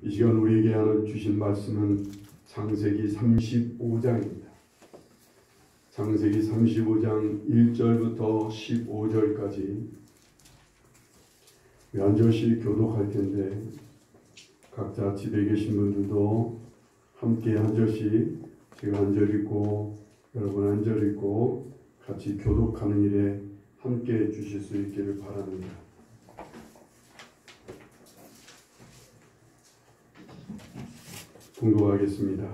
이 시간 우리에게 하는 주신 말씀은 창세기 35장입니다. 창세기 35장 1절부터 15절까지 한 절씩 교독할 텐데 각자 집에 계신 분들도 함께 한 절씩, 제가 한 절 읽고 여러분 한 절 읽고 같이 교독하는 일에 함께 해 주실 수 있기를 바랍니다. 공독하겠습니다.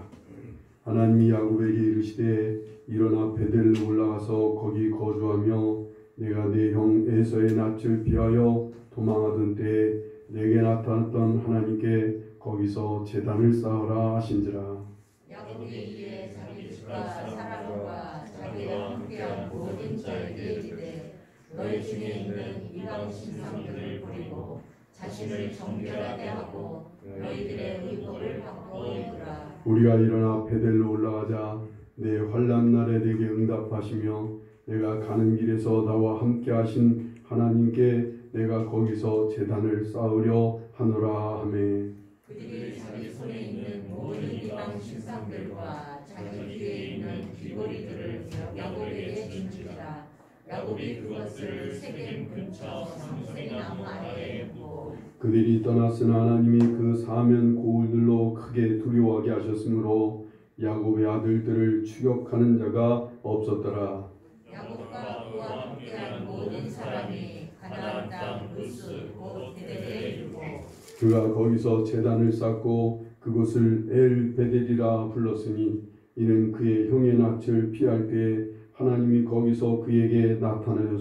하나님이 야곱에게 이르시되 일어나 베델로 올라가서 거기 거주하며 내가 네 형 에서의 낯을 피하여 도망하던 때에 내게 나타났던 하나님께 거기서 제단을 쌓으라 하신지라. 야곱이 이에 자기 집과 사람과 자기가 함께한 모든 자에게 이르되 너희 중에 있는 이방 신상들을 버리고 자신을 정결하게 하고 너희들의 의복을 바꾸어 입으라. 우리가 일어나 베델로 올라가자 내 환난 날에 내게 응답하시며 내가 가는 길에서 나와 함께 하신 하나님께 내가 거기서 제단을 쌓으려 하노라 하매 그들이 자기 손에 있는 모든 이방 신상들과 자기 뒤에 있는 귀고리들을 야곱에게 준지라. 야곱이 그것을 세겜 근처 상생나무 아래에 묻고 그들이 떠났으나 하나님이 그 사면 고울들로 크게 두려워하게 하셨으므로 야곱의 아들들을 추격하는 자가 없었더라. 야곱과 그와 함께한 모든 사람이 가나안 땅 루스 곧 베델에 이르고 그가 거기서 제단을 쌓고 그곳을 엘 베델이라 불렀으니 이는 그의 형의 낯을 피할 때에 하나님이 거기서 그에게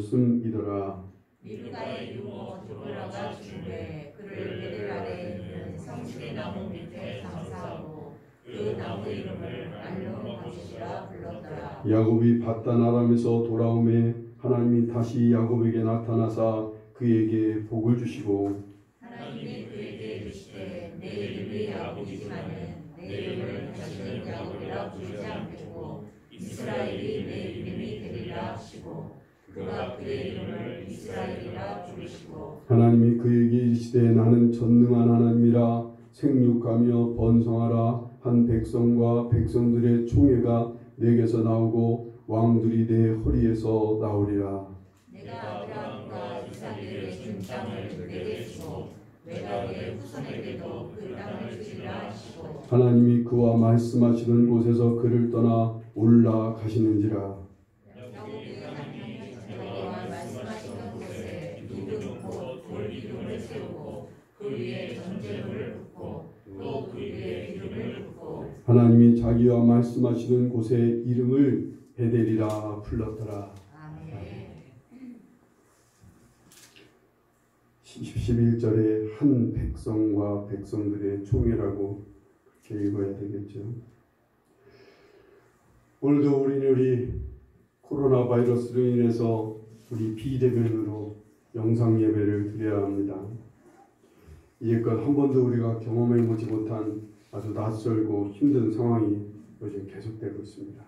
나타나셨음이더라. 밀가의 유모 드보라가 죽되 그를 베델 아래에 있는 성실의 나무 밑에 장사하고 그 나무 이름을 알론가시라 불렀더라. 야곱이 밧단 아람에서 돌아오매 하나님이 다시 야곱에게 나타나사 그에게 복을 주시고 하나님이 그에게 이르시되 내 이름이 야곱이지만은 내 이름을 다시는 야곱이라 부르지 않겠고 이스라엘이 내 이름이 되리라 하시고 그가 그의 이름을 이스라엘이라 부르시고 하나님이 그에게 이르시되 나는 전능한 하나님이라 생육하며 번성하라 한 백성과 백성들의 총회가 내게서 나오고 왕들이 내 허리에서 나오리라. 내가 아브라함과 이삭에게 준 땅을 내게 주고 내가 그의 후손에게도 그 땅을 주리라 하시고 하나님이 그와 말씀하시던 곳에서 그를 떠나 올라가시는지라. 야곱이 하나님이 자기와 말씀하시던 곳에 기둥 곧 돌기둥을 세우고 그 위에 전제물을 붓고 또 그 위에 기름을 붓고 하나님이 자기와 말씀하시던 곳에 이름을 베델이라 불렀더라. 아멘. 11절에 한 백성과 백성들의 총회라고 그렇게 읽어야 되겠죠. 오늘도 우리 코로나 바이러스로 인해서 우리 비대면으로 영상 예배를 드려야 합니다. 이제껏 한 번도 우리가 경험해보지 못한 아주 낯설고 힘든 상황이 요즘 계속되고 있습니다.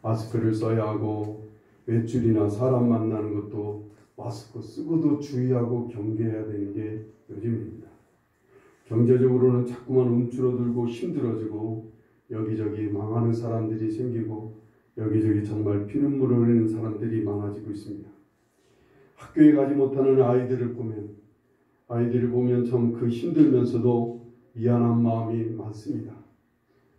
마스크를 써야 하고 외출이나 사람 만나는 것도 마스크 쓰고도 주의하고 경계해야 되는 게 요즘입니다. 경제적으로는 자꾸만 움츠러들고 힘들어지고 여기저기 망하는 사람들이 생기고 여기저기 정말 피눈물을 흘리는 사람들이 많아지고 있습니다. 학교에 가지 못하는 아이들을 보면 참 그 힘들면서도 미안한 마음이 많습니다.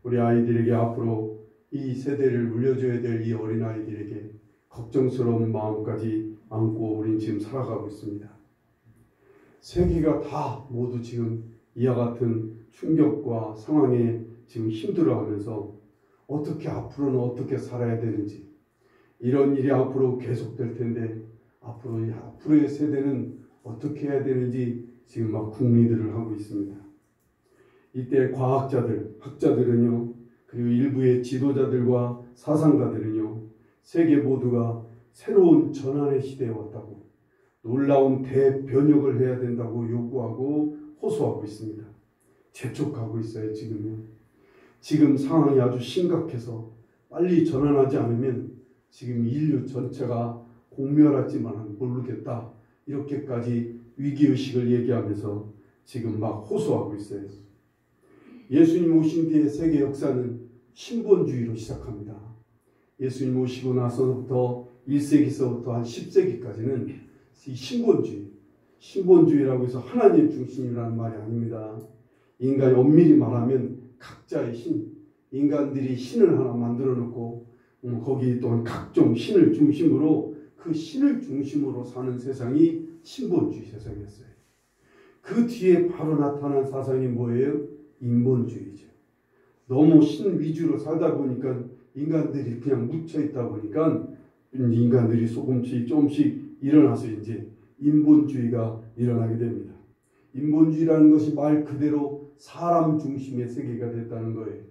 우리 아이들에게 앞으로 이 세대를 물려줘야 될 이 어린아이들에게 걱정스러운 마음까지 안고 우린 지금 살아가고 있습니다. 세계가 다 모두 지금 이와 같은 충격과 상황에 지금 힘들어하면서 어떻게 앞으로는 어떻게 살아야 되는지 이런 일이 앞으로 계속될 텐데 앞으로의 세대는 어떻게 해야 되는지 지금 막 궁리들을 하고 있습니다. 이때 과학자들, 학자들은요, 그리고 일부의 지도자들과 사상가들은요, 세계 모두가 새로운 전환의 시대에 왔다고 놀라운 대변혁을 해야 된다고 요구하고 호소하고 있습니다. 재촉하고 있어요. 지금 상황이 아주 심각해서 빨리 전환하지 않으면 지금 인류 전체가 공멸할지만 모르겠다. 이렇게까지 위기의식을 얘기하면서 지금 막 호소하고 있어요. 예수님 오신 뒤에 세계 역사는 신본주의로 시작합니다. 예수님 오시고 나서부터 1세기서부터 한 10세기까지는 이 신본주의라고 해서 하나님 중심이라는 말이 아닙니다. 인간이 엄밀히 말하면 각자의 신, 인간들이 신을 하나 만들어 놓고 거기 또한 각종 신을 중심으로 그 신을 중심으로 사는 세상이 신본주의 세상이었어요. 그 뒤에 바로 나타난 사상이 뭐예요? 인본주의죠. 너무 신 위주로 살다 보니까 인간들이 그냥 묻혀있다 보니까 인간들이 조금씩 일어나서 이제 인본주의가 일어나게 됩니다. 인본주의라는 것이 말 그대로 사람 중심의 세계가 됐다는 거예요.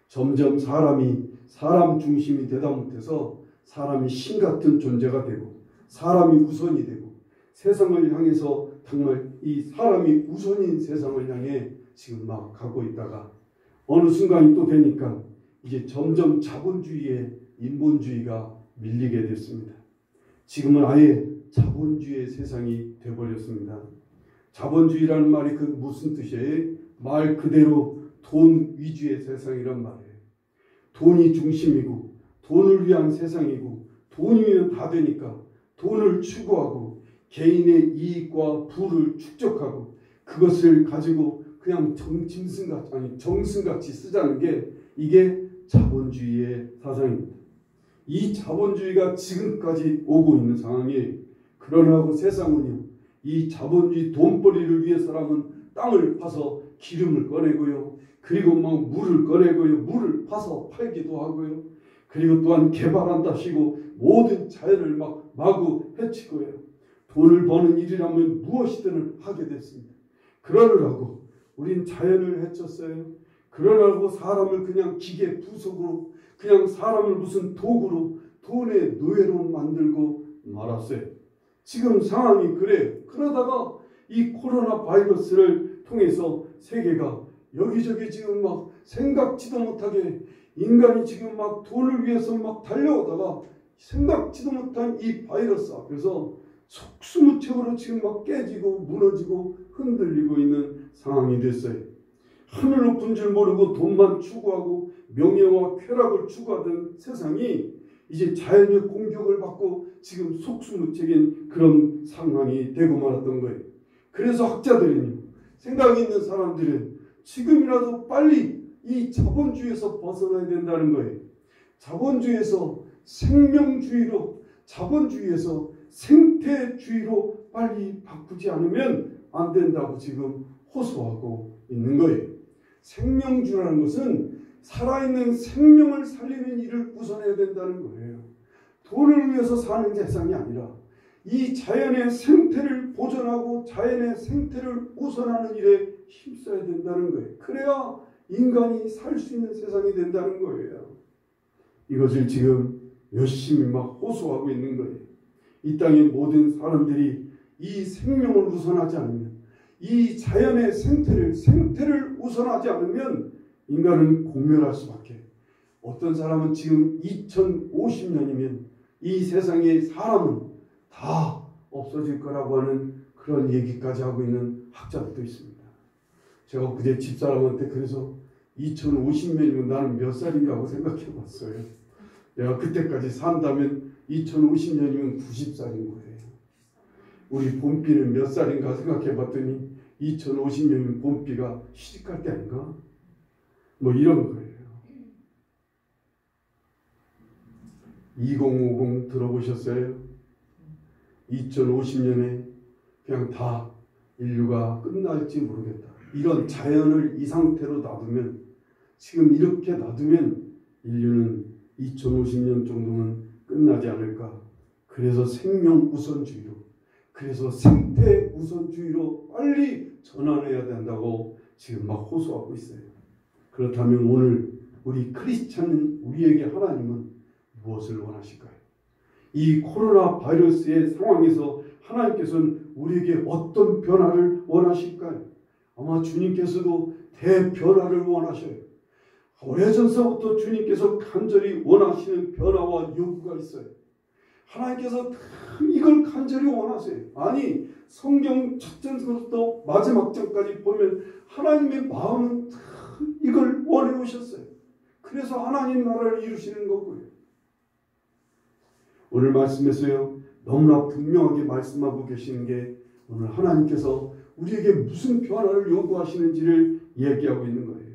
점점 사람이 사람 중심이 되다 못해서 사람이 신 같은 존재가 되고 사람이 우선이 되고 세상을 향해서 정말 이 사람이 우선인 세상을 향해 지금 막 가고 있다가 어느 순간이 또 되니까 이제 점점 자본주의에 인본주의가 밀리게 됐습니다. 지금은 아예 자본주의의 세상이 되어버렸습니다. 자본주의라는 말이 그 무슨 뜻이에요? 말 그대로 돈 위주의 세상이란 말이에요. 돈이 중심이고 돈을 위한 세상이고 돈이면 다 되니까 돈을 추구하고 개인의 이익과 부를 축적하고 그것을 가지고 그냥 정승같이 쓰자는 게 이게 자본주의의 사상입니다. 이 자본주의가 지금까지 오고 있는 상황이에요. 그러나 세상은요, 이 자본주의 돈벌이를 위해서라면 땅을 파서 기름을 꺼내고요, 그리고 막 물을 꺼내고요, 물을 파서 팔기도 하고요, 그리고 또한 개발한다시고 모든 자연을 막 마구 해치고요. 돈을 버는 일이라면 무엇이든 하게 됐습니다. 그러느라고 우린 자연을 해쳤어요. 그러느라고 사람을 그냥 기계 부속으로, 그냥 사람을 무슨 도구로, 돈의 노예로 만들고 말았어요. 지금 상황이 그래요. 그러다가 이 코로나 바이러스를 통해서 세계가 여기저기 지금 막 생각지도 못하게 인간이 지금 막 돈을 위해서 막 달려오다가 생각지도 못한 이 바이러스 앞에서 속수무책으로 지금 막 깨지고 무너지고 흔들리고 있는 상황이 됐어요. 하늘 높은 줄 모르고 돈만 추구하고 명예와 쾌락을 추구하던 세상이 이제 자연의 공격을 받고 지금 속수무책인 그런 상황이 되고 말았던 거예요. 그래서 학자들은요, 생각이 있는 사람들은 지금이라도 빨리 이 자본주의에서 벗어나야 된다는 거예요. 자본주의에서 생명주의로, 자본주의에서 생태주의로 빨리 바꾸지 않으면 안 된다고 지금 호소하고 있는 거예요. 생명주의라는 것은 살아있는 생명을 살리는 일을 우선해야 된다는 거예요. 돈을 위해서 사는 세상이 아니라 이 자연의 생태를 보존하고 자연의 생태를 우선하는 일에 힘써야 된다는 거예요. 그래야 인간이 살 수 있는 세상이 된다는 거예요. 이것을 지금 열심히 막 호소하고 있는 거예요. 이 땅의 모든 사람들이 이 생명을 우선하지 않으면, 이 자연의 생태를 우선하지 않으면 인간은 공멸할 수밖에. 어떤 사람은 지금 2050년이면 이 세상의 사람은 다 없어질 거라고 하는 그런 얘기까지 하고 있는 학자들도 있습니다. 제가 그제 집사람한테 그래서 2050년이면 나는 몇 살인가 하고 생각해 봤어요. 내가 그때까지 산다면 2050년이면 90살인 거예요. 우리 봄비는 몇 살인가 생각해 봤더니 2050년이면 봄비가 시집갈 때 아닌가? 뭐 이런 거예요. 2050 들어보셨어요? 2050년에 그냥 다 인류가 끝날지 모르겠다. 이런 자연을 이 상태로 놔두면, 지금 이렇게 놔두면 인류는 2050년 정도는 끝나지 않을까. 그래서 생명 우선주의로, 그래서 생태 우선주의로 빨리 전환해야 된다고 지금 막 호소하고 있어요. 그렇다면 오늘 우리 크리스찬은, 우리에게 하나님은 무엇을 원하실까요? 이 코로나 바이러스의 상황에서 하나님께서는 우리에게 어떤 변화를 원하실까요? 아마 주님께서도 대변화를 원하셔요. 오래전서부터 주님께서 간절히 원하시는 변화와 요구가 있어요. 하나님께서 이걸 간절히 원하세요. 아니, 성경 첫 장서부터 마지막 장까지 보면 하나님의 마음은 이걸 원해 오셨어요. 그래서 하나님 나라를 이루시는 거고요. 오늘 말씀에서요, 너무나 분명하게 말씀하고 계시는 게 오늘 하나님께서 우리에게 무슨 변화를 요구하시는지를 얘기하고 있는 거예요.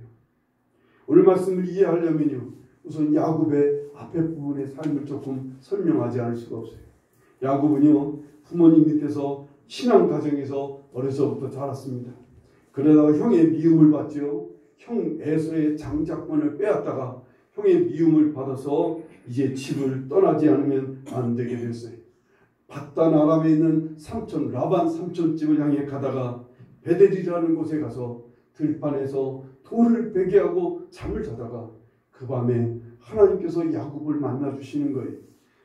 오늘 말씀을 이해하려면요, 우선 야곱의 앞에 부분의 삶을 조금 설명하지 않을 수가 없어요. 야곱은요, 부모님 밑에서 신앙 가정에서 어려서부터 자랐습니다. 그러다가 형의 미움을 받죠. 형 에서의 장자권을 빼앗다가 형의 미움을 받아서 이제 집을 떠나지 않으면 안 되게 됐어요. 바단 아람에 있는 삼촌 라반 삼촌 집을 향해 가다가 베델이라는 곳에 가서 들판에서 돌을 베게 하고 잠을 자다가 그 밤에 하나님께서 야곱을 만나 주시는 거예요.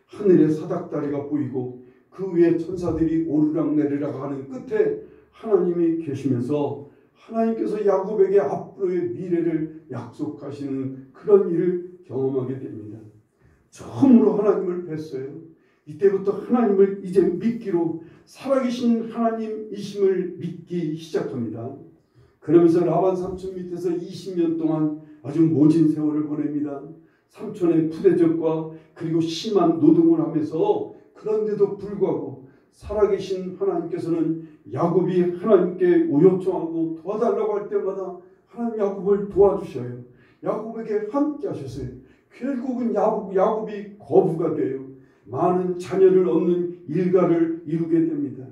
하늘에 사닥다리가 보이고 그 위에 천사들이 오르락내리락 하는 끝에 하나님이 계시면서 하나님께서 야곱에게 앞으로의 미래를 약속하시는 그런 일을 경험하게 됩니다. 처음으로 하나님을 뵀어요. 이때부터 하나님을 이제 믿기로 살아계신 하나님이심을 믿기 시작합니다. 그러면서 라반 삼촌 밑에서 20년 동안 아주 모진 세월을 보냅니다. 삼촌의 푸대접과 그리고 심한 노동을 하면서 그런데도 불구하고 살아계신 하나님께서는 야곱이 하나님께 요청하고 도와달라고 할 때마다 하나님 야곱을 도와주셔요. 야곱에게 함께 하셨어요. 결국은 야곱이 거부가 돼요. 많은 자녀를 얻는 일가를 이루게 됩니다.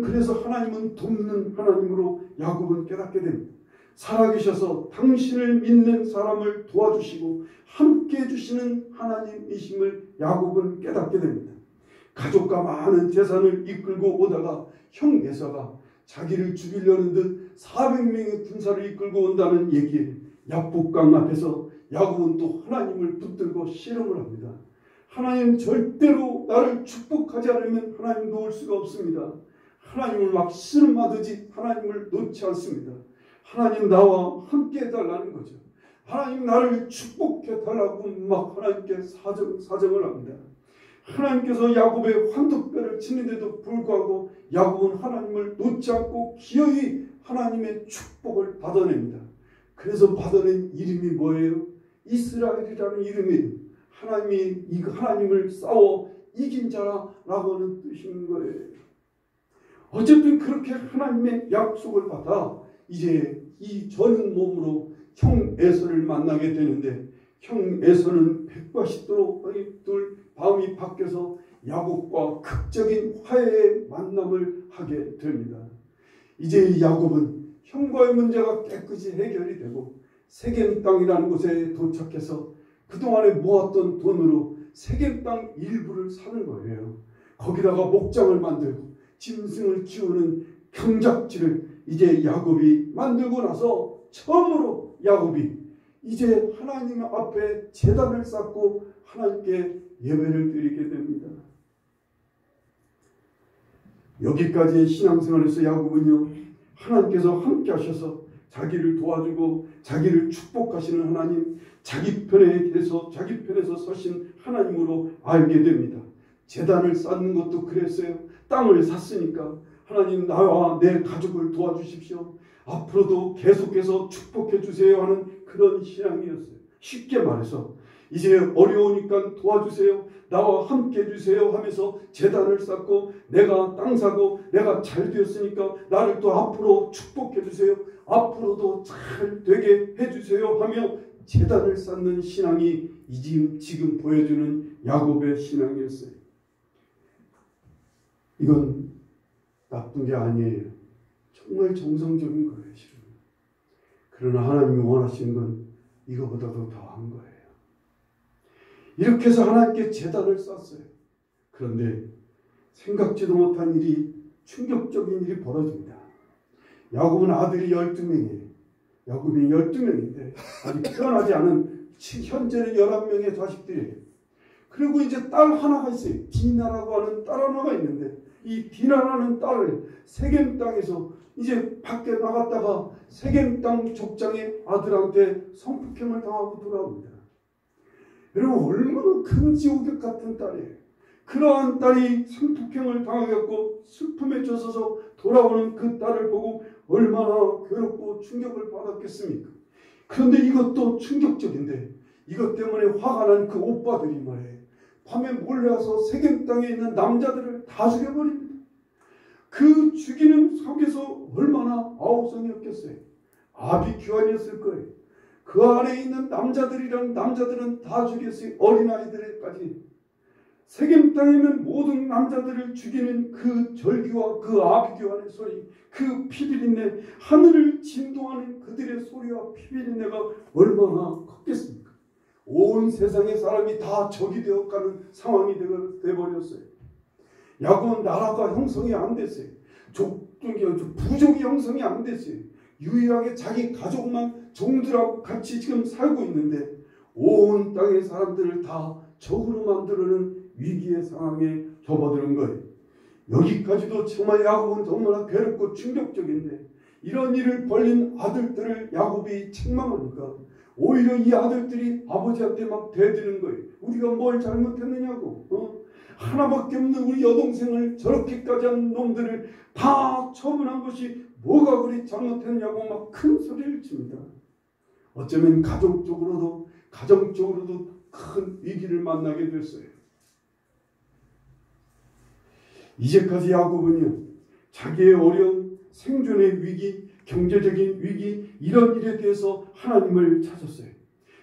그래서 하나님은 돕는 하나님으로 야곱은 깨닫게 됩니다. 살아계셔서 당신을 믿는 사람을 도와주시고 함께 해주시는 하나님이심을 야곱은 깨닫게 됩니다. 가족과 많은 재산을 이끌고 오다가 형 에서가 자기를 죽이려는 듯 400명의 군사를 이끌고 온다는 얘기에 야복강 앞에서 야곱은 또 하나님을 붙들고 씨름을 합니다. 하나님 절대로 나를 축복하지 않으면 하나님 놓을 수가 없습니다. 하나님을 막 씨름하듯이 하나님을 놓지 않습니다. 하나님 나와 함께 해달라는 거죠. 하나님 나를 축복해달라고 막 하나님께 사정을 합니다. 하나님께서 야곱의 환도뼈를 치는데도 불구하고 야곱은 하나님을 놓지 않고 기어이 하나님의 축복을 받아냅니다. 그래서 받아낸 이름이 뭐예요? 이스라엘이라는 이름이에요. 하나님을 싸워 이긴 자라고 하는 뜻인 거예요. 어쨌든 그렇게 하나님의 약속을 받아 이제 이 전 몸으로 형 에서를 만나게 되는데 형 에서는 180도로 마음이 바뀌어서 야곱과 극적인 화해의 만남을 하게 됩니다. 이제 야곱은 형과의 문제가 깨끗이 해결이 되고 세겜 땅이라는 곳에 도착해서 그동안에 모았던 돈으로 세겜 땅 일부를 사는 거예요. 거기다가 목장을 만들고 짐승을 키우는 경작지를 이제 야곱이 만들고 나서 처음으로 야곱이 이제 하나님 앞에 제단을 쌓고 하나님께 예배를 드리게 됩니다. 여기까지의 신앙생활에서 야곱은요, 하나님께서 함께 하셔서 자기를 도와주고 자기를 축복하시는 하나님, 자기 편에서 서신 하나님으로 알게 됩니다. 제단을 쌓는 것도 그랬어요. 땅을 샀으니까 하나님 나와 내 가족을 도와주십시오. 앞으로도 계속해서 축복해 주세요 하는 그런 신앙이었어요. 쉽게 말해서 이제 어려우니까 도와주세요. 나와 함께 해주세요 하면서 제단을 쌓고 내가 땅 사고 내가 잘 되었으니까 나를 또 앞으로 축복해 주세요. 앞으로도 잘 되게 해주세요 하며 제단을 쌓는 신앙이 지금 보여주는 야곱의 신앙이었어요. 이건 나쁜 게 아니에요. 정말 정성적인 거예요. 실은. 그러나 하나님이 원하시는 건 이거보다도 더한 거예요. 이렇게 해서 하나님께 제단을 쌓았어요. 그런데 생각지도 못한 일이, 충격적인 일이 벌어집니다. 야곱은 아들이 12명이에요. 야곱이 12명인데 아직 태어나지 않은 현재는 11명의 자식들이에요. 그리고 이제 딸 하나가 있어요. 디나라고 하는 딸 하나가 있는데 이 디나라는 딸을 세겜 땅에서 이제 밖에 나갔다가 세겜 땅 족장의 아들한테 성폭행을 당하고 돌아옵니다. 여러분 얼마나 금지옥역 같은 딸이에요. 그러한 딸이 성폭행을 당하겠고 슬픔에 젖어서 돌아오는 그 딸을 보고 얼마나 괴롭고 충격을 받았겠습니까? 그런데 이것도 충격적인데, 이것 때문에 화가 난 그 오빠들이 말해 밤에 몰려와서 세겜 땅에 있는 남자들을 다 죽여버립니다. 그 죽이는 속에서 얼마나 아우성이었겠어요. 아비규환이었을 거예요. 그 안에 있는 남자들은 다 죽였어요. 어린아이들까지. 세겜 땅에 있는 모든 남자들을 죽이는 그 절규와 그 아비규환의 소리, 그 피비린내, 하늘을 진동하는 그들의 소리와 피비린내가 얼마나 컸겠습니까? 온 세상의 사람이 다 적이 되어가는 상황이 되어버렸어요. 야곱은 나라가 형성이 안 됐어요. 부족이 형성이 안 됐어요. 유일하게 자기 가족만 종들하고 같이 지금 살고 있는데 온 땅의 사람들을 다 적으로 만들어는 위기의 상황에 접어드는 거예요. 여기까지도 정말 야곱은 너무나 괴롭고 충격적인데, 이런 일을 벌린 아들들을 야곱이 책망하니까 오히려 이 아들들이 아버지한테 막 대드는 거예요. 우리가 뭘 잘못했느냐고. 하나밖에 없는 우리 여동생을 저렇게까지 한 놈들을 다 처분한 것이 뭐가 그리 잘못했냐고 막 큰 소리를 칩니다. 어쩌면 가정적으로도 큰 위기를 만나게 됐어요. 이제까지 야곱은요, 자기의 어려운 생존의 위기, 경제적인 위기, 이런 일에 대해서 하나님을 찾았어요.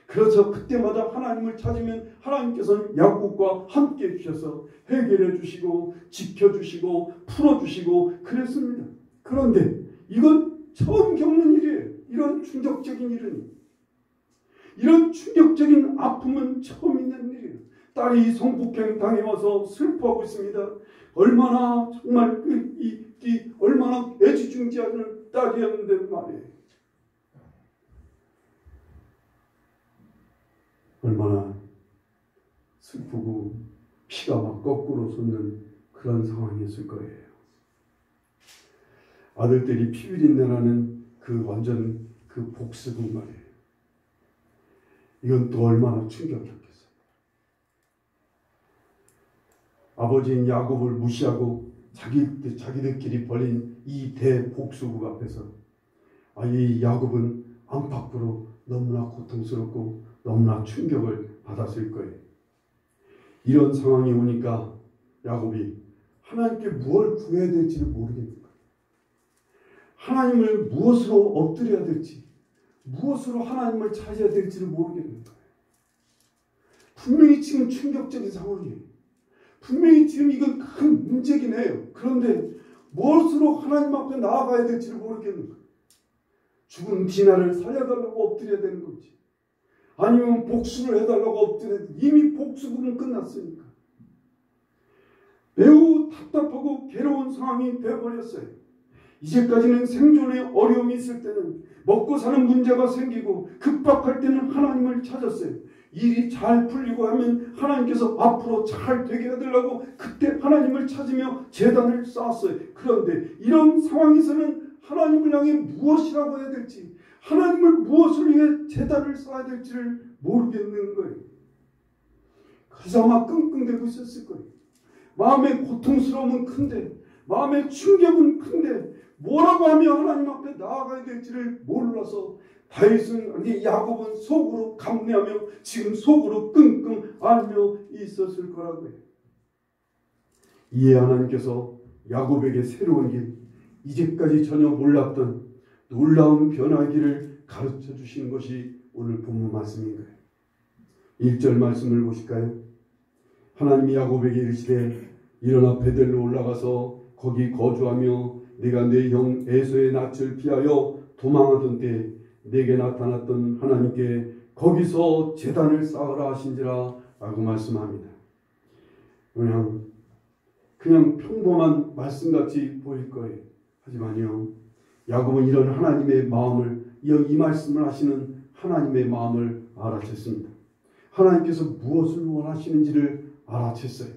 그래서 그때마다 하나님을 찾으면 하나님께서는 야곱과 함께 해주셔서 해결해 주시고 지켜주시고 풀어주시고 그랬습니다. 그런데 이건 처음 겪는 일이에요. 이런 충격적인 일은, 이런 충격적인 아픔은 처음 있는 일이에요. 딸이 성폭행 당해와서 슬퍼하고 있습니다. 얼마나 정말 얼마나 애지중지하는 딸이었는데 말이에요. 얼마나 슬프고 피가 막 거꾸로 솟는 그런 상황이었을 거예요. 아들들이 피비린내라는 그 완전 그 복수군 말이에요. 이건 또 얼마나 충격이었겠어요. 아버지인 야곱을 무시하고 자기들끼리 벌인 이 대복수국 앞에서 이 야곱은 안팎으로 너무나 고통스럽고 너무나 충격을 받았을 거예요. 이런 상황이 오니까 야곱이 하나님께 무엇을 구해야 될지를 모르겠는 거예요. 하나님을 무엇으로 엎드려야 될지, 무엇으로 하나님을 찾아야 될지를 모르겠는 거예요. 분명히 지금 충격적인 상황이에요. 분명히 지금 이건 큰 문제긴 해요. 그런데 무엇으로 하나님 앞에 나아가야 될지를 모르겠는 거예요. 죽은 디나를 살려달라고 엎드려야 되는 건지, 아니면 복수를 해달라고 엎드려야 되는지, 이미 복수는 끝났으니까. 매우 답답하고 괴로운 상황이 되어버렸어요. 이제까지는 생존에 어려움이 있을 때는, 먹고 사는 문제가 생기고 급박할 때는 하나님을 찾았어요. 일이 잘 풀리고 하면 하나님께서 앞으로 잘 되게 해달라고 그때 하나님을 찾으며 제단을 쌓았어요. 그런데 이런 상황에서는 하나님을 향해 무엇이라고 해야 될지, 하나님을 무엇을 위해 제단을 쌓아야 될지를 모르겠는 거예요. 그래서 아마 끙끙대고 있었을 거예요. 마음의 고통스러움은 큰데, 마음의 충격은 큰데 뭐라고 하며 하나님 앞에 나아가야 될지를 몰라서 야곱은 속으로 감내하며 지금 속으로 끙끙 앓며 있었을 거라고요. 이에 하나님께서 야곱에게 새로운 길, 이제까지 전혀 몰랐던 놀라운 변화의 길을 가르쳐 주시는 것이 오늘 본문 말씀인 거예요. 1절 말씀을 보실까요? 하나님이 야곱에게 이르시되 일어나 베델로 올라가서 거기 거주하며 네가 네 형 에서의 낯을 피하여 도망하던 때 내게 나타났던 하나님께 거기서 제단을 쌓으라 하신지라 라고 말씀합니다. 그냥 평범한 말씀같이 보일 거예요. 하지만요, 야곱은 이런 하나님의 마음을, 이 말씀을 하시는 하나님의 마음을 알아챘습니다. 하나님께서 무엇을 원하시는지를 알아챘어요.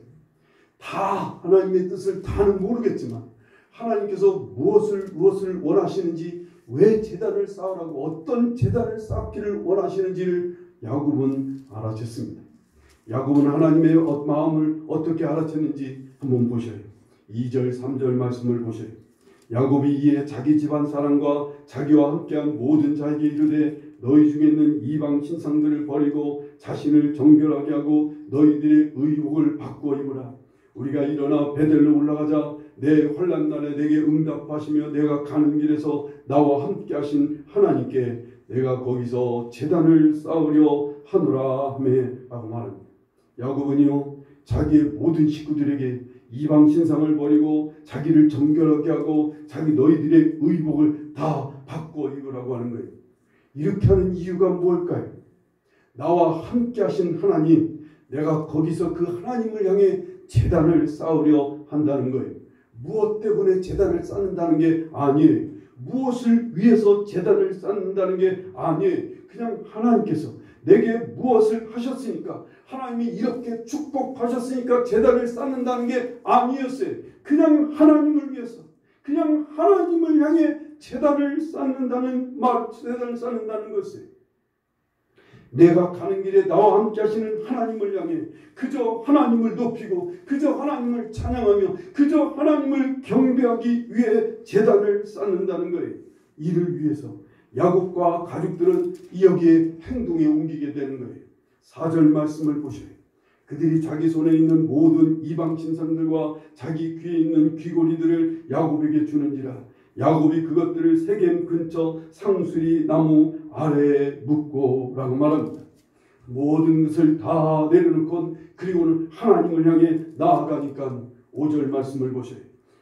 다 하나님의 뜻을 다는 모르겠지만 하나님께서 무엇을 원하시는지, 왜 제단을 쌓으라고, 어떤 제단을 쌓기를 원하시는지를 야곱은 알아챘습니다. 야곱은 하나님의 마음을 어떻게 알아챘는지 한번 보셔요. 2절 3절 말씀을 보셔요. 야곱이 이에 자기 집안 사람과 자기와 함께한 모든 자에게 이르되 너희 중에 있는 이방 신상들을 버리고 자신을 정결하게 하고 너희들의 의복을 바꾸어 입으라. 우리가 일어나 베델로 올라가자 내 환난 날에 내게 응답하시며 내가 가는 길에서 나와 함께 하신 하나님께 내가 거기서 제단을 쌓으려 하노라 하며 라고 말합니다. 야곱은요 자기의 모든 식구들에게 이방 신상을 버리고 자기를 정결하게 하고 자기 너희들의 의복을 다 바꿔 입으라고 하는 거예요. 이렇게 하는 이유가 뭘까요? 나와 함께 하신 하나님, 내가 거기서 그 하나님을 향해 제단을 쌓으려 한다는 거예요. 무엇 때문에 제단을 쌓는다는 게 아니에요. 무엇을 위해서 제단을 쌓는다는 게 아니에요. 그냥 하나님께서 내게 무엇을 하셨으니까, 하나님이 이렇게 축복하셨으니까 제단을 쌓는다는 게 아니었어요. 그냥 하나님을 위해서, 그냥 하나님을 향해 제단을 쌓는다는 것이에요. 내가 가는 길에 나와 함께 하시는 하나님을 향해 그저 하나님을 높이고 그저 하나님을 찬양하며 그저 하나님을 경배하기 위해 제단을 쌓는다는 거예요. 이를 위해서 야곱과 가족들은 여기에 행동에 옮기게 되는 거예요. 4절 말씀을 보셔요. 그들이 자기 손에 있는 모든 이방 신상들과 자기 귀에 있는 귀고리들을 야곱에게 주는지라. 야곱이 그것들을 세겜 근처 상수리 나무 아래에 묻고 라고 말합니다. 모든 것을 다 내려놓고 그리고는 하나님을 향해 나아가니까 5절 말씀을 보셔요.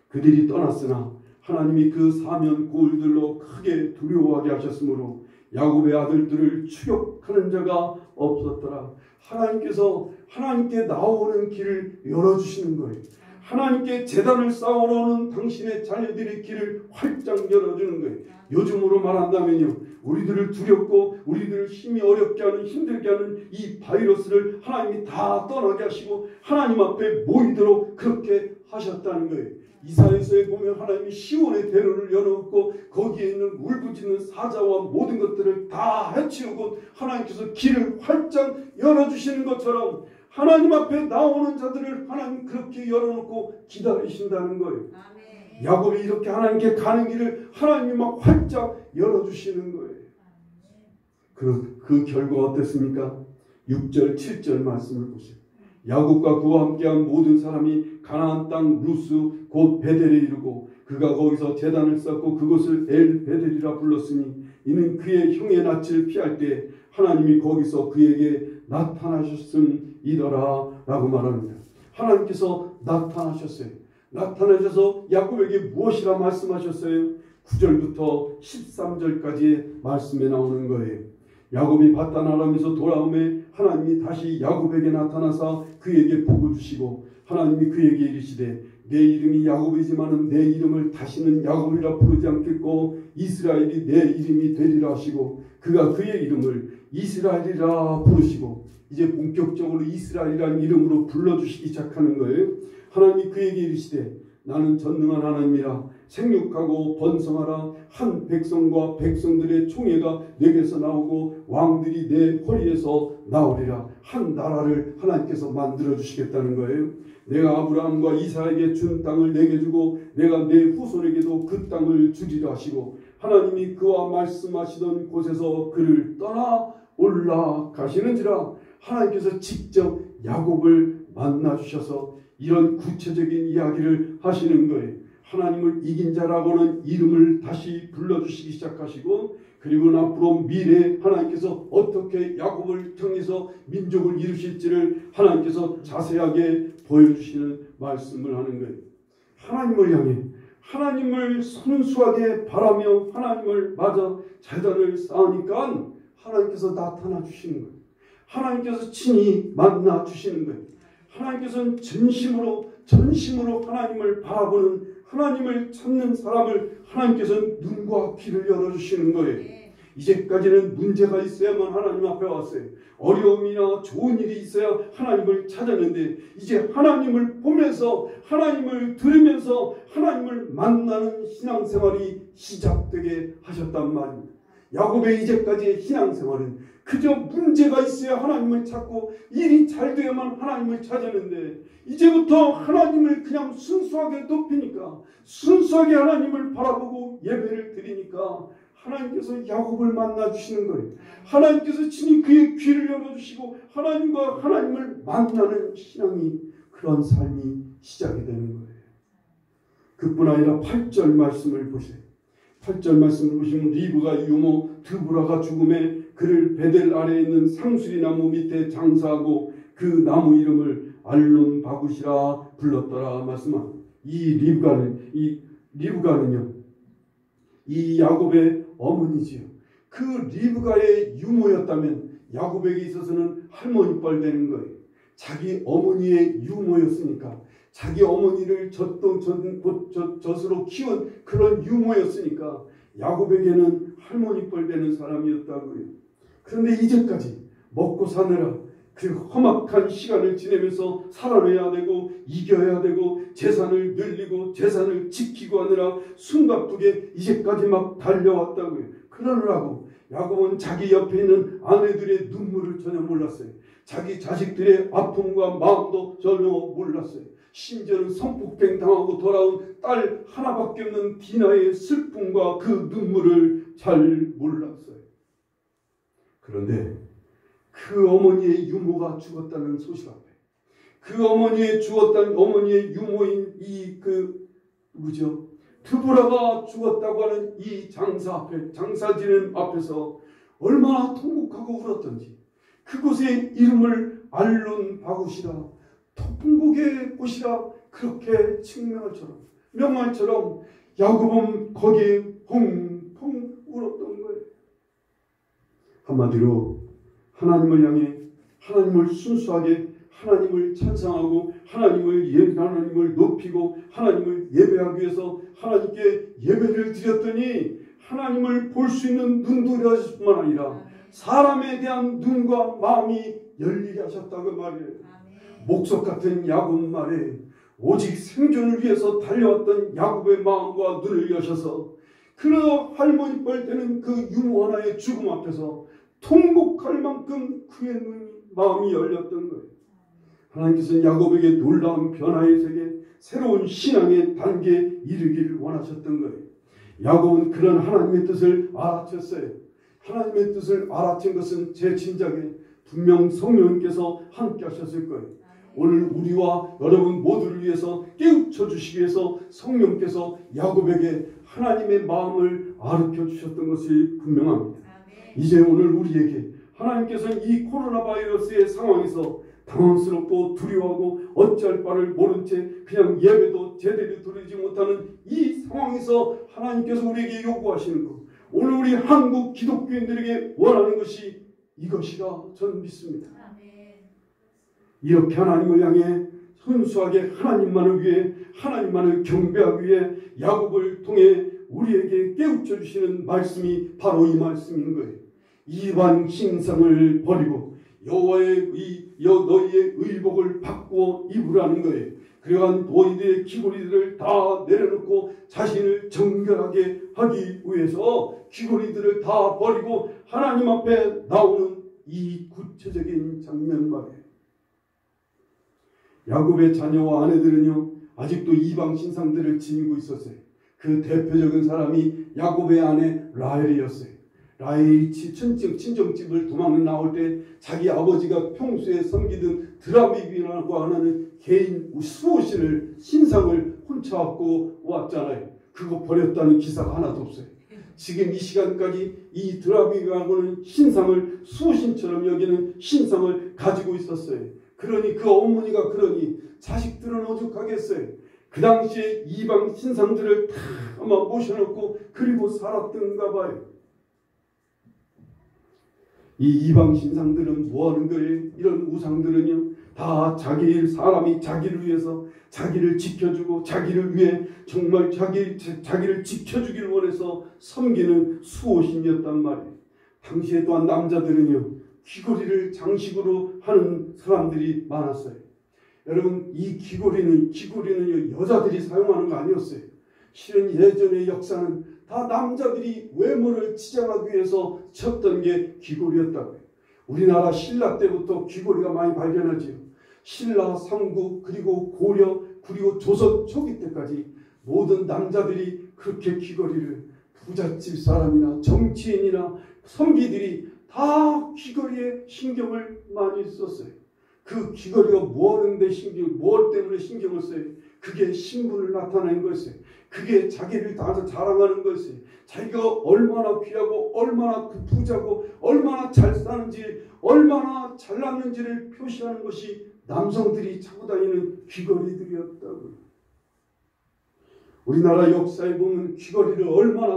그들이 떠났으나 하나님이 그 사면 고울들로 크게 두려워하게 하셨으므로 야곱의 아들들을 추격하는 자가 없었더라. 하나님께서 하나님께 나오는 길을 열어주시는 거예요. 하나님께 제단을 쌓으러 오는 당신의 자녀들의 길을 활짝 열어주는 거예요. 요즘으로 말한다면요, 우리들을 두렵고 우리들을 힘이 어렵게 하는, 힘들게 하는 이 바이러스를 하나님이 다 떠나게 하시고 하나님 앞에 모이도록 그렇게 하셨다는 거예요. 이사야서에 보면 하나님이 시온의 대로를 열어놓고 거기에 있는 울부짖는 사자와 모든 것들을 다 해치우고 하나님께서 길을 활짝 열어주시는 것처럼 하나님 앞에 나오는 자들을 하나님 그렇게 열어놓고 기다리신다는 거예요. 아멘. 야곱이 이렇게 하나님께 가는 길을 하나님이 막 활짝 열어주시는 거예요. 그 결과가 어땠습니까? 6절 7절 말씀을 보세요. 야곱과 그와 함께한 모든 사람이 가나안 땅 루스 곧 베델에 이르고 그가 거기서 제단을 쌓고 그곳을 엘 베델이라 불렀으니 이는 그의 형의 낯을 피할 때 하나님이 거기서 그에게 나타나셨음이더라 라고 말합니다. 하나님께서 나타나셨어요. 나타나셔서 야곱에게 무엇이라 말씀하셨어요? 9절부터 13절까지의 말씀에 나오는 거예요. 야곱이 바단 아람에서 돌아오매 하나님이 다시 야곱에게 나타나사 그에게 복을 주시고 하나님이 그에게 이르시되 내 이름이 야곱이지만은 내 이름을 다시는 야곱이라 부르지 않겠고 이스라엘이 내 이름이 되리라 하시고 그가 그의 이름을 이스라엘이라 부르시고 이제 본격적으로 이스라엘이라는 이름으로 불러주시기 시작하는 거예요. 하나님이 그에게 이르시되 나는 전능한 하나님이라 생육하고 번성하라. 한 백성과 백성들의 총회가 내게서 나오고 왕들이 내 허리에서 나오리라. 한 나라를 하나님께서 만들어 주시겠다는 거예요. 내가 아브라함과 이삭에게 준 땅을 내게 주고 내가 내 후손에게도 그 땅을 주리라 하시고 하나님이 그와 말씀하시던 곳에서 그를 떠나 올라가시는지라. 하나님께서 직접 야곱을 만나 주셔서 이런 구체적인 이야기를 하시는 거예요. 하나님을 이긴 자라고는 이름을 다시 불러주시기 시작하시고 그리고 앞으로 미래에 하나님께서 어떻게 야곱을 통해서 민족을 이루실지를 하나님께서 자세하게 보여주시는 말씀을 하는 거예요. 하나님을 향해 하나님을 순수하게 바라며 하나님을 맞아 제단을 쌓으니까 하나님께서 나타나 주시는 거예요. 하나님께서 친히 만나 주시는 거예요. 하나님께서는 전심으로 하나님을 바라보는 하나님을 찾는 사람을 하나님께서는 눈과 귀를 열어주시는 거예요. 이제까지는 문제가 있어야만 하나님 앞에 왔어요. 어려움이나 좋은 일이 있어야 하나님을 찾았는데 이제 하나님을 보면서 하나님을 들으면서 하나님을 만나는 신앙생활이 시작되게 하셨단 말입니다. 야곱의 이제까지의 신앙생활은 그저 문제가 있어야 하나님을 찾고 일이 잘 돼야만 하나님을 찾았는데 이제부터 하나님을 그냥 순수하게 높이니까 순수하게 하나님을 바라보고 예배를 드리니까 하나님께서 야곱을 만나 주시는 거예요. 하나님께서 친히 그의 귀를 열어주시고 하나님과 하나님을 만나는 신앙이, 그런 삶이 시작이 되는 거예요. 그뿐 아니라 8절 말씀을 보세요. 8절 말씀을 보시면 리브가 유모 드보라가 죽음에 그를 베델 아래에 있는 상수리 나무 밑에 장사하고 그 나무 이름을 알론 바굿이라 불렀더라 말씀합니다. 이 리브가는요 이 야곱의 어머니지요. 그 리브가의 유모였다면 야곱에게 있어서는 할머니뻘 되는 거예요. 자기 어머니의 유모였으니까, 자기 어머니를 젖으로 키운 그런 유모였으니까 야곱에게는 할머니뻘 되는 사람이었다고요. 그런데 이제까지 먹고 사느라 그 험악한 시간을 지내면서 살아내야 되고 이겨야 되고 재산을 늘리고 재산을 지키고 하느라 숨가쁘게 이제까지 막 달려왔다고요. 그러느라고 야곱은 자기 옆에 있는 아내들의 눈물을 전혀 몰랐어요. 자기 자식들의 아픔과 마음도 전혀 몰랐어요. 심지어는 성폭행 당하고 돌아온 딸 하나밖에 없는 디나의 슬픔과 그 눈물을 잘 몰랐어요. 그런데 그 어머니의 유모가 죽었다는 소식 앞에, 그 어머니의 죽었다는 어머니의 유모인 누구죠? 드보라가 죽었다고 하는 이 장사 앞에, 장사지는 앞에서 얼마나 통곡하고 울었던지, 그곳의 이름을 알론 바굿이라, 통곡의 곳이라 그렇게 명말처럼 야곱은 거기에 펑펑 울었던 거예요. 한마디로 하나님을 향해, 하나님을 순수하게, 하나님을 찬양하고 하나님을 높이고 하나님을 예배하기 위해서 하나님께 예배를 드렸더니 하나님을 볼 수 있는 눈도 하셨뿐만 아니라 사람에 대한 눈과 마음이 열리게 하셨다고 말이에요. 목석 같은 야곱 말에 오직 생존을 위해서 달려왔던 야곱의 마음과 눈을 여셔서 그 할머니뻘 되는 그 유모 하나의 죽음 앞에서 통곡할 만큼 그의 마음이 열렸던 거예요. 하나님께서는 야곱에게 놀라운 변화의 세계, 새로운 신앙의 단계에 이르기를 원하셨던 거예요. 야곱은 그런 하나님의 뜻을 알아챘어요. 하나님의 뜻을 알아챈 것은 제 짐작에 분명 성령님께서 함께 하셨을 거예요. 오늘 우리와 여러분 모두를 위해서 깨우쳐 주시기 위해서 성령께서 야곱에게 하나님의 마음을 가르쳐 주셨던 것이 분명합니다. 이제 오늘 우리에게 하나님께서는 이 코로나 바이러스의 상황에서 당황스럽고 두려워하고 어찌할 바를 모른 채 그냥 예배도 제대로 드리지 못하는 이 상황에서 하나님께서 우리에게 요구하시는 것, 오늘 우리 한국 기독교인들에게 원하는 것이 이것이라 저는 믿습니다. 이렇게 하나님을 향해 순수하게 하나님만을 위해, 하나님만을 경배하기 위해 야곱을 통해 우리에게 깨우쳐 주시는 말씀이 바로 이 말씀인 거예요. 이방 신상을 버리고 여호와의 너희의 의복을 바꾸어 입으라는 거예요. 그러한 너희들의 귀고리들을 다 내려놓고 자신을 정결하게 하기 위해서 귀고리들을 다 버리고 하나님 앞에 나오는 이 구체적인 장면 말이에요. 야곱의 자녀와 아내들은요 아직도 이방 신상들을 지니고 있었어요. 그 대표적인 사람이 야곱의 아내 라헬이었어요. 라헬이 친정집을 도망 나올 때 자기 아버지가 평소에 섬기던 드라비비라고 하는 개인 수호신을, 신상을 훔쳐갖고 왔잖아요. 그거 버렸다는 기사가 하나도 없어요. 지금 이 시간까지 이 드라비비라고는 신상을 수호신처럼 여기는 신상을 가지고 있었어요. 그러니 그 어머니가 그러니 자식들은 오죽하겠어요. 그 당시에 이방 신상들을 다 아마 모셔놓고 그리고 살았던가 봐요. 이 이방 신상들은 뭐하는 거예요? 이런 우상들은요 다 사람이 자기를 위해서 자기를 지켜주고 자기를 위해 정말 자기를 지켜주기를 원해서 섬기는 수호신이었단 말이에요. 당시에 또한 남자들은요 귀걸이를 장식으로 하는 사람들이 많았어요. 여러분 이 귀걸이는요 여자들이 사용하는 거 아니었어요. 실은 예전의 역사는 다 남자들이 외모를 치장하기 위해서 쳤던 게 귀걸이였다고요. 우리나라 신라 때부터 귀걸이가 많이 발견하지요. 신라, 삼국, 그리고 고려, 그리고 조선 초기 때까지 모든 남자들이 그렇게 귀걸이를 부잣집 사람이나 정치인이나 선비들이 다 귀걸이에 신경을 많이 썼어요. 그 귀걸이가 뭐 때문에 신경을 써요? 그게 신분을 나타내는 것이에요. 그게 자기를 다 자랑하는 것이에요. 자기가 얼마나 귀하고 얼마나 부자고 얼마나 잘 사는지 얼마나 잘났는지를 표시하는 것이 남성들이 차고 다니는 귀걸이들이었다고요. 우리나라 역사에 보면 귀걸이를 얼마나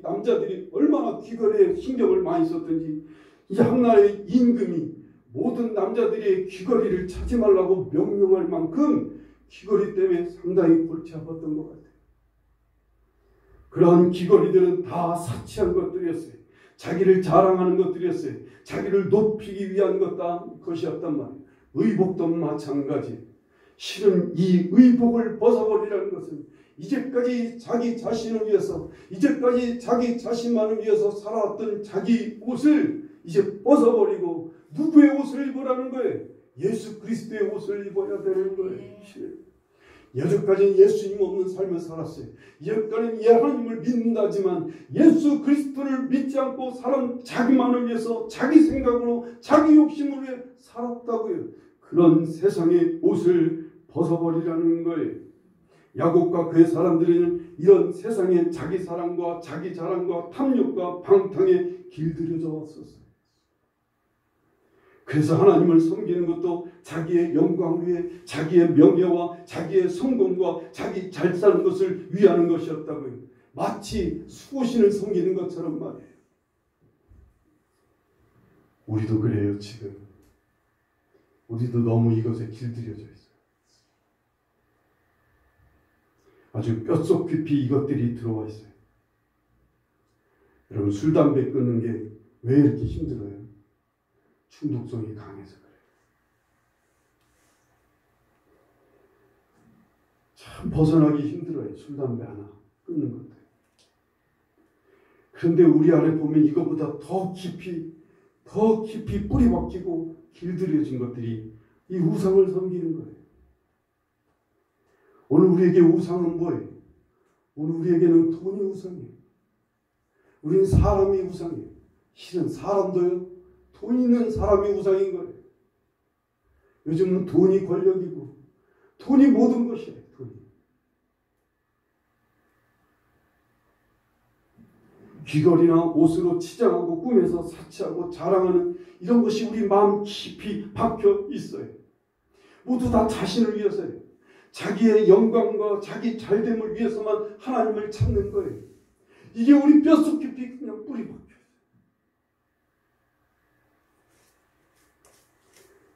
남자들이 얼마나 귀걸이에 신경을 많이 썼던지, 이 한나라의 임금이 모든 남자들이 귀걸이를 차지 말라고 명령할 만큼 귀걸이 때문에 상당히 골치 아팠던 것 같아요. 그러한 귀걸이들은 다 사치한 것들이었어요. 자기를 자랑하는 것들이었어요. 자기를 높이기 위한 것이었단 말이에요. 의복도 마찬가지. 실은 이 의복을 벗어버리라는 것은 이제까지 자기 자신을 위해서, 이제까지 자기 자신만을 위해서 살아왔던 자기 옷을 이제 벗어버리고 누구의 옷을 입으라는 거예요? 예수 그리스도의 옷을 입어야 되는 거예요. 여태까지는 예수님 없는 삶을 살았어요. 여태까지는 하나님을 믿는다지만 예수 그리스도를 믿지 않고 자기만을 위해서 자기 생각으로 자기 욕심을 위해 살았다고요. 그런 세상의 옷을 벗어버리라는 거예요. 야곱과 그의 사람들은 이런 세상의 자기 사랑과 자기 자랑과 탐욕과 방탕에 길들여져 왔었어요. 그래서 하나님을 섬기는 것도 자기의 영광 위에 자기의 명예와 자기의 성공과 자기 잘 사는 것을 위하는 것이었다고요. 마치 수호신을 섬기는 것처럼 말이에요. 우리도 그래요. 지금 우리도 너무 이것에 길들여져 있어요. 아주 뼛속 깊이 이것들이 들어와 있어요. 여러분, 술, 담배 끊는 게 왜 이렇게 힘들어요? 중독성이 강해서 그래요. 참 벗어나기 힘들어요. 술, 담배 하나 끊는 것들. 그런데 우리 안에 보면 이것보다 더 깊이 뿌리 박히고 길들여진 것들이 이 우상을 섬기는 거예요. 오늘 우리에게 우상은 뭐예요? 오늘 우리에게는 돈이 우상이에요. 우리는 사람이 우상이에요. 실은 사람도요, 돈 있는 사람이 우상인 거예요. 요즘은 돈이 권력이고 돈이 모든 것이에요. 돈이. 귀걸이나 옷으로 치장하고 꿈에서 사치하고 자랑하는 이런 것이 우리 마음 깊이 박혀 있어요. 모두 다 자신을 위해서예요. 자기의 영광과 자기 잘됨을 위해서만 하나님을 찾는 거예요. 이게 우리 뼛속 깊이 그냥 뿌리 박혀 있어요.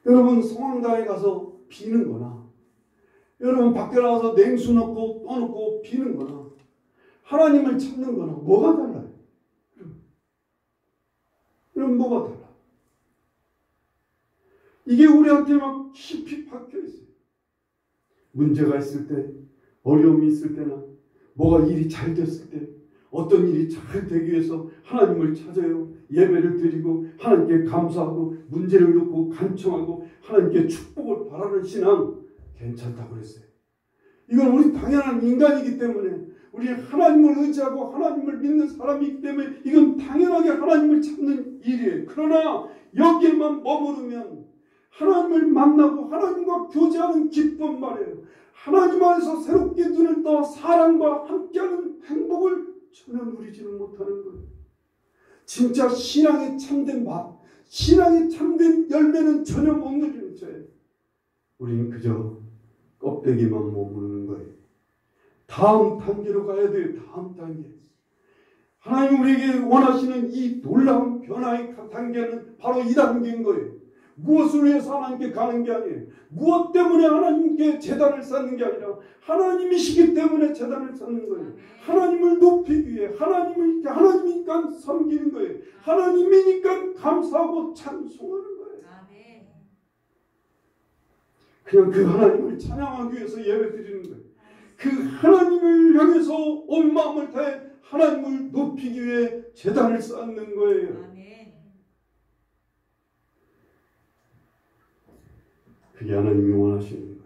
여러분, 성황당에 가서 비는 거나, 여러분 밖에 나가서 냉수 넣고 떠놓고 비는 거나, 하나님을 찾는 거나 뭐가 달라요? 그럼 뭐가 달라? 이게 우리한테 막 깊이 박혀 있어요. 문제가 있을 때, 어려움이 있을 때나, 뭐가 일이 잘 됐을 때, 어떤 일이 잘 되기 위해서 하나님을 찾아요. 예배를 드리고 하나님께 감사하고 문제를 놓고 간청하고 하나님께 축복을 바라는 신앙 괜찮다고 그랬어요. 이건 우리 당연한 인간이기 때문에, 우리 하나님을 의지하고 하나님을 믿는 사람이기 때문에 이건 당연하게 하나님을 찾는 일이에요. 그러나 여기에만 머무르면 하나님을 만나고 하나님과 교제하는 기쁨 말이에요. 하나님 안에서 새롭게 눈을 떠 사랑과 함께하는 행복을 전혀 누리지는 못하는 거예요. 진짜 신앙의 참된 맛, 신앙의 참된 열매는 전혀 못 누리는 거예요. 우리는 그저 껍데기만 머무르는 거예요. 다음 단계로 가야 돼요. 다음 단계. 하나님 우리에게 원하시는 이 놀라운 변화의 단계는 바로 이 단계인 거예요. 무엇을 위해서 하나님께 가는 게 아니에요. 무엇 때문에 하나님께 제단을 쌓는 게 아니라 하나님이시기 때문에 제단을 쌓는 거예요. 하나님을 높이기 위해 하나님이니까 섬기는 거예요. 하나님이니까 감사하고 찬송하는 거예요. 그냥 그 하나님을 찬양하기 위해서 예배드리는 거예요. 그 하나님을 향해서 온 마음을 다해 하나님을 높이기 위해 제단을 쌓는 거예요. 그게 하나님이 원하시는 거예요.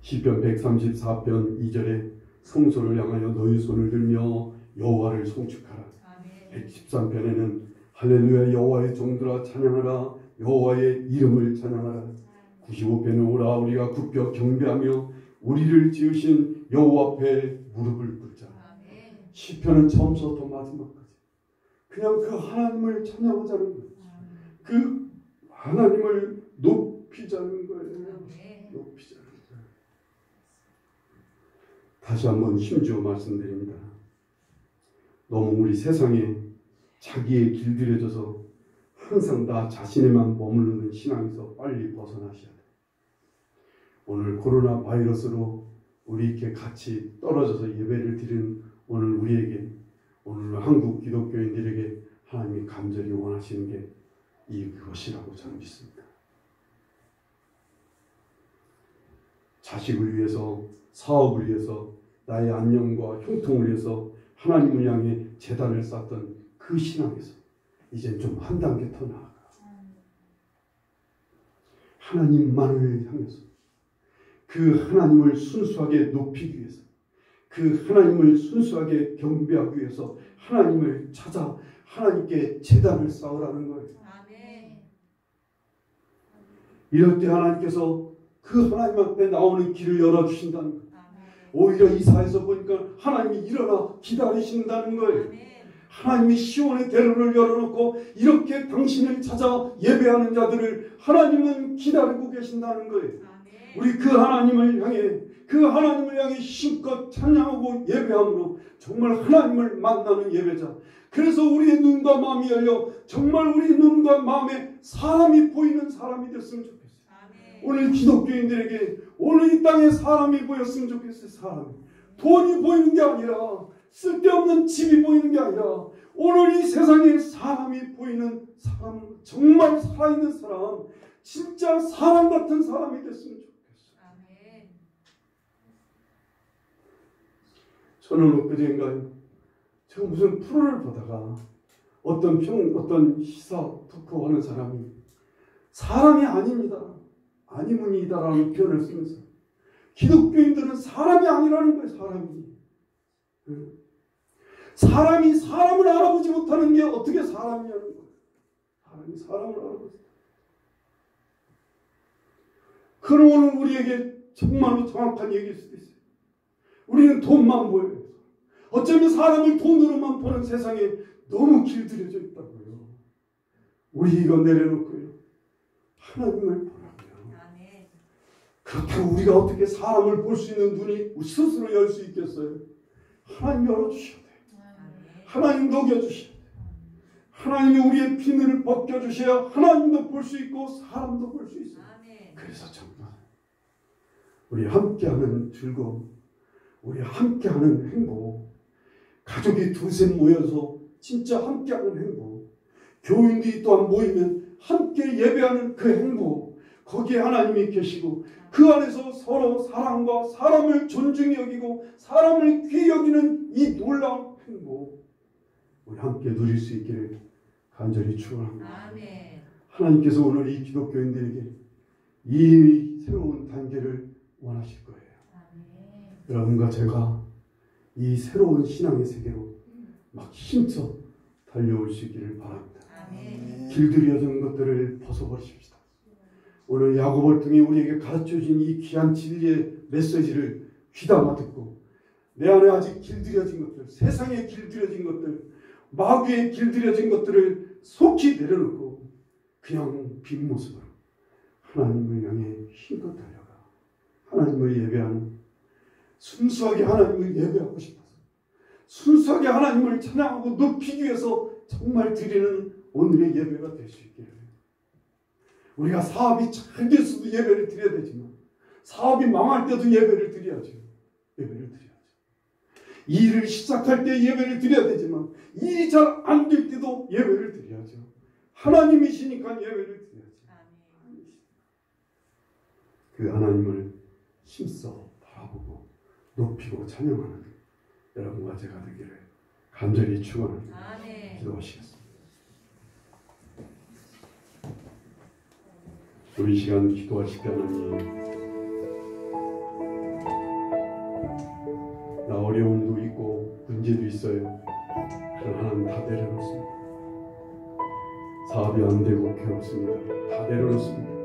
시편 134편 2절에 성소를 향하여 너희 손을 들며 여호와를 송축하라. 아멘. 113편에는 할렐루야 여호와의 종들아 찬양하라 여호와의 이름을 찬양하라. 95편은 오라 우리가 굽혀 경배하며 우리를 지으신 여호와 앞에 무릎을 꿇자. 아멘. 시편은 처음부터 마지막까지 그냥 그 하나님을 찬양하자는 거예요. 그 하나님을 높이자는 거예요. 높이자는 거예요. 다시 한번 힘주어 말씀드립니다. 너무 우리 세상에 자기의 길들여져서 항상 나 자신에만 머무르는 신앙에서 빨리 벗어나셔야 돼요. 오늘 코로나 바이러스로 우리 이렇게 같이 떨어져서 예배를 드리는 오늘 우리에게, 오늘 한국 기독교인들에게 하나님이 간절히 원하시는 게 이것이라고 저는 믿습니다. 자식을 위해서, 사업을 위해서, 나의 안녕과 형통을 위해서 하나님을 향해 제단을 쌓던 그 신앙에서 이제 좀 한 단계 더 나아가 하나님만을 향해서 그 하나님을 순수하게 높이기 위해서, 그 하나님을 순수하게 경배하기 위해서 하나님을 찾아 하나님께 제단을 쌓으라는 거예요. 아멘. 이럴 때 하나님께서 그 하나님 앞에 나오는 길을 열어주신다는 거예요. 아멘. 오히려 이사에서 보니까 하나님이 일어나 기다리신다는 거예요. 아멘. 하나님이 시온의 대로를 열어놓고 이렇게 당신을 찾아 예배하는 자들을 하나님은 기다리고 계신다는 거예요. 아멘. 우리 그 하나님을 향해 힘껏 찬양하고 예배함으로 정말 하나님을 만나는 예배자. 그래서 우리의 눈과 마음이 열려 정말 우리 눈과 마음에 사람이 보이는 사람이 됐으면 좋겠어요. 아멘. 오늘 기독교인들에게 오늘 이 땅에 사람이 보였으면 좋겠어요. 사람이. 돈이 보이는 게 아니라, 쓸데없는 집이 보이는 게 아니라, 오늘 이 세상에 사람이 보이는 사람, 정말 살아있는 사람, 진짜 사람 같은 사람이 됐으면 좋겠어요. 아멘. 저는 엊그제인가요? 제가 무슨 프로를 보다가 어떤 시사 토크하는 사람이 사람이 아닙니다, 아니문이다라는 표현을 쓰면서 기독교인들은 사람이 아니라는 거예요. 사람이 사람을 알아보지 못하는 게 어떻게 사람이냐는 거예요. 사람이 사람을 알아보지. 그러면 우리에게 정말로 정확한 얘기일 수도 있어요. 우리는 돈만 보여요. 어쩌면 사람을 돈으로만 보는 세상에 너무 길들여져 있다고요. 우리 이거 내려놓고요, 하나님을 보라고요. 아멘. 그렇다고 우리가 어떻게 사람을 볼 수 있는 눈이 스스로 열 수 있겠어요? 하나님 열어주셔야 돼요. 아멘. 하나님 녹여주셔야 돼요. 하나님이 우리의 비늘을 벗겨주셔야 하나님도 볼 수 있고 사람도 볼 수 있어요. 아멘. 그래서 정말 우리 함께하는 즐거움, 우리 함께하는 행복, 가족이 두세 모여서 진짜 함께하는 행복, 교인들이 또한 모이면 함께 예배하는 그 행복, 거기에 하나님이 계시고 그 안에서 서로 사랑과 사람을 존중히 여기고 사람을 귀히 여기는 이 놀라운 행복, 우리 함께 누릴 수 있기를 간절히 축원합니다. 아멘. 하나님께서 오늘 이 기독교인들에게 이 새로운 단계를 원하실 거예요. 아멘. 여러분과 제가 이 새로운 신앙의 세계로 막 힘써 달려올 수 있기를 바랍니다. 아멘. 길들여진 것들을 벗어버리십시다. 오늘 야고보를 통해 우리에게 가르쳐준 이 귀한 진리의 메시지를 귀담아 듣고 내 안에 아직 길들여진 것들, 세상에 길들여진 것들, 마귀에 길들여진 것들을 속히 내려놓고 그냥 빈 모습으로 하나님을 향해 힘껏 달려가 하나님을 예배하는, 순수하게 하나님을 예배하고 싶어서 순수하게 하나님을 찬양하고 높이기 위해서 정말 드리는 오늘의 예배가 될 수 있기를. 우리가 사업이 잘 돼서도 예배를 드려야 되지만 사업이 망할 때도 예배를 드려야죠. 예배를 드려야죠. 일을 시작할 때 예배를 드려야 되지만 일이 잘 안 될 때도 예배를 드려야죠. 하나님이시니까 예배를 드려야죠. 아멘. 그 하나님을 힘써 바라보고 높이고 찬양하는 여러분과 제가 되기를 간절히 축원합니다. 아멘. 기도하시겠습니다. 우리 시간 기도하실 때 하나님, 나 어려움도 있고 문제도 있어요. 그러나 하나님 다 내려놓습니다. 사업이 안 되고 괴롭습니다. 다 내려놓습니다.